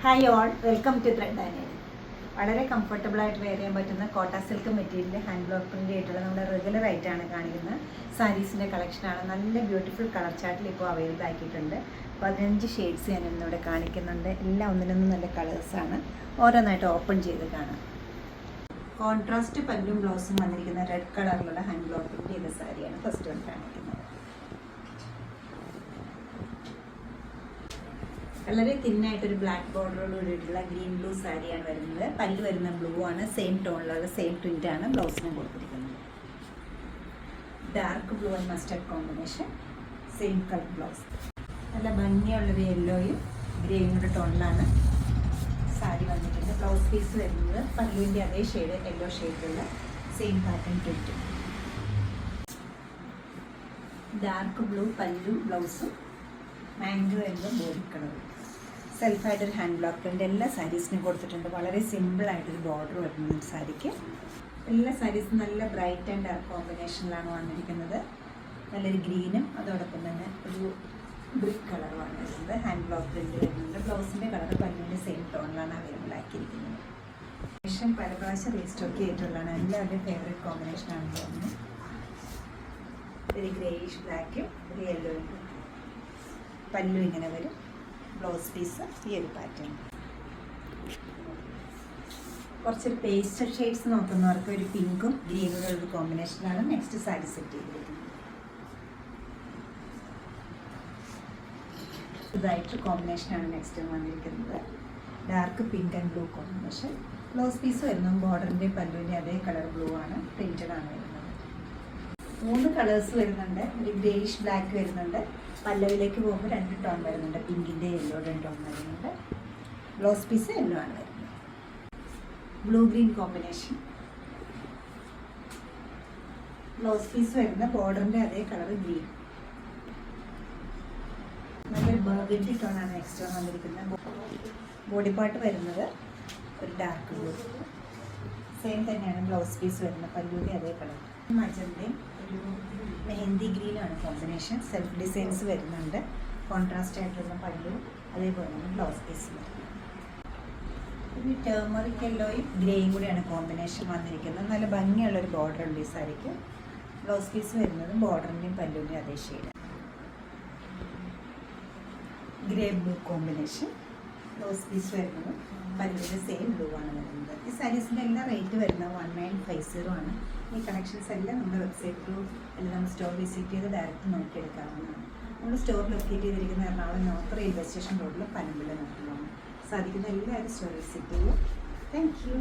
Hi all, welcome to thread and needle. വളരെ comfortable ആയിട്ട് wear ചെയ്യാൻ പറ്റുന്ന Kota silk material hand block print ആയിട്ടുള്ള നമ്മുടെ റെഗുലർ ആയിട്ടാണ് കാണിക്കുന്നത് സാരീസിൻ്റെ കളക്ഷനാണ്. നല്ല ബ്യൂട്ടിഫുൾ കളർ ചാർട്ടിൽ ഇപ്പോൾ അവൈലബിൾ ആക്കിയിട്ടുണ്ട്. 15 ഷെയ്ഡ്സ് ഞാൻ ഇന്നിവിടെ കാണിക്കുന്നുണ്ട്. എല്ലാം ഒന്നിനൊന്നും നല്ല കളേഴ്സാണ്. ഓരോന്നായിട്ട് ഓപ്പൺ ചെയ്ത് കാണാം. കോൺട്രാസ്റ്റ് പല്ലും ബ്ലൗസും വന്നിരിക്കുന്ന റെഡ് കളറിലുള്ള ഹാൻഡ് ബ്ലോക്ക് പ്രിൻ്റ് ചെയ്ത സാരിയാണ് ഫസ്റ്റ് വൺ കാണിക്കുന്നത്. വളരെ തിന്നായിട്ടൊരു ബ്ലാക്ക് ബോർഡറോട് കൂടിയിട്ടുള്ള ഗ്രീൻ ബ്ലൂ സാരിയാണ് വരുന്നത്. പല്ല് വരുന്ന ബ്ലൂ ആണ്, സെയിം ടോണിലുള്ള സെയിം പ്രിൻ്റാണ് ബ്ലൗസിനും കൊടുത്തിരിക്കുന്നത്. Dark blue and mustard combination, same colour blouse. നല്ല ഭംഗിയുള്ളൊരു യെല്ലോയും ഗ്രേയും കൂടെ ടോണിലാണ് സാരി വന്നിട്ടുണ്ട്. ബ്ലൗസ് പീസ് വരുന്നത് പല്ലുവിൻ്റെ അതേ ഷെയ്ഡ് യെല്ലോ ഷെയ്ഡിലുള്ള സെയിം പാറ്റേൺ പ്രിൻറ്റും. ഡാർക്ക് ബ്ലൂ പല്ലും ബ്ലൗസും, മാംഗോ യെല്ലോ ബോഡി കളറും. സെൽഫായിട്ടൊരു ഹാൻഡ് ബ്ലോക്ക് പ്രിൻ്റ് എല്ലാ സാരീസിനും കൊടുത്തിട്ടുണ്ട്. വളരെ സിമ്പിളായിട്ടൊരു ബോർഡർ വരുന്നു സാരിക്ക്. എല്ലാ സാരീസും നല്ല ബ്രൈറ്റ് ആൻഡ് ഡാർക്ക് കോമ്പിനേഷനിലാണ് വന്നിരിക്കുന്നത്. നല്ലൊരു ഗ്രീനും അതോടൊപ്പം തന്നെ ഒരു ബ്രിക്ക് കളറുമാണ് വരുന്നത്. ഹാൻഡ് ബ്ലോക്ക് പ്രിൻ്റ് വരുന്നുണ്ട്. ബ്ലൗസിൻ്റെ കളർ പല്ലിൻ്റെ സെയിം ടോണിലാണ് അവൈലബിൾ ആക്കിയിരിക്കുന്നത്. കോമ്പിനേഷൻ പല പ്രാവശ്യം റീസ്റ്റോക്ക് ചെയ്തിട്ടുള്ളതാണ്. എല്ലാവരുടെയും ഫേവറേറ്റ് കോമ്പിനേഷനാണെന്ന് തോന്നുന്നു. ഒരു ഗ്രേയിഷ് ബ്ലാക്കും ഒരു യെല്ലോയും. പല്ലു ഇങ്ങനെ വരും. ബ്ലൗസ് പീസ് ഈ ഒരു പാറ്റേൺ. കുറച്ചൊരു പേസ്റ്റൽ ഷെയ്ഡ്സ് നോക്കുന്നവർക്ക് ഒരു പിങ്കും ഗ്രീനും ഒരു കോമ്പിനേഷനാണ് നെക്സ്റ്റ് സാരി സെറ്റ് ചെയ്തിരിക്കുന്നത്. ഇതായിട്ട് കോമ്പിനേഷനാണ് നെക്സ്റ്റ് വന്നിരിക്കുന്നത്. Dark pink and blue combination. Blouse piece വരുന്നു ബോർഡറിൻ്റെ പല്ലുവിൻ്റെ അതേ കളർ ബ്ലൂ ആണ്, പ്രിൻറ്റഡ് ആണ് വരുന്നത്. 3 കളേഴ്സ് വരുന്നുണ്ട്. ഒരു ഗ്രേയിഷ് ബ്ലാക്ക് വരുന്നുണ്ട്. പല്ലവിലേക്ക് പോകുമ്പോൾ 2 ടോൺ വരുന്നുണ്ട്. പിങ്കിൻ്റെ യെല്ലോ 2 ടോൺ വരുന്നുണ്ട്. ബ്ലൗസ് പീസ് യെല്ലോ ആണ് വരുന്നത്. Blue green combination. Blouse piece വരുന്ന ബോർഡറിൻ്റെ അതേ കളർ ഗ്രീൻ. നല്ലൊരു ബർഗണ്ടി ടോണാണ് നെക്സ്റ്റ് വന്നിരിക്കുന്നത്. ബോഡി പാർട്ട് വരുന്നത് ഒരു ഡാർക്ക് ബ്ലൂ. സെയിം തന്നെയാണ് ബ്ലൗസ് പീസ് വരുന്നത്. പല്ലൂടെ അതേ കളർ. മജന്തയും ഒരു മെഹന്തി ഗ്രീനുമാണ് കോമ്പിനേഷൻ. സെൽഫ് ഡിസൈൻസ് വരുന്നുണ്ട്. കോൺട്രാസ്റ്റ് ആയിട്ടുള്ള പല്ലു, അതേപോലെ തന്നെ ബ്ലൗസ് പീസ് വരുന്നത്. ഒരു ടേമറിക് യെല്ലോയും ഗ്രേയും കൂടെയാണ് കോമ്പിനേഷൻ വന്നിരിക്കുന്നത്. നല്ല ഭംഗിയുള്ളൊരു ബോർഡർ ഉണ്ട് ഈ സാരിക്ക്. ബ്ലൗസ് പീസ് വരുന്നത് ബോർഡറിൻ്റെയും പല്ലുവിൻ്റെയും അതേ shade. Grey blue combination. Blouse piece വരുന്നത് പല്ലുവിൻ്റെ സെയിം ബ്ലൂ ആണ് വരുന്നത്. ഈ സാരീസിൻ്റെ എല്ലാം റേറ്റ് വരുന്നത് 1950 ആണ്. ഈ കളക്ഷൻസ് എല്ലാം നമ്മുടെ വെബ്സൈറ്റ് ത്രൂ അല്ലെങ്കിൽ നമ്മൾ സ്റ്റോർ വിസിറ്റ് ചെയ്ത് ഡയറക്റ്റ് നോക്കിയെടുക്കാവുന്നതാണ്. നമ്മൾ സ്റ്റോർ ലൊക്കേറ്റ് ചെയ്തിരിക്കുന്ന എറണാകുളം നോർത്ത് റെയിൽവേ സ്റ്റേഷൻ റോഡിൽ പനമ്പുള്ള നോക്കിലാണ്. സാധിക്കുന്ന എല്ലാവരും സ്റ്റോർ വിസിറ്റ് ചെയ്യും. Thank you.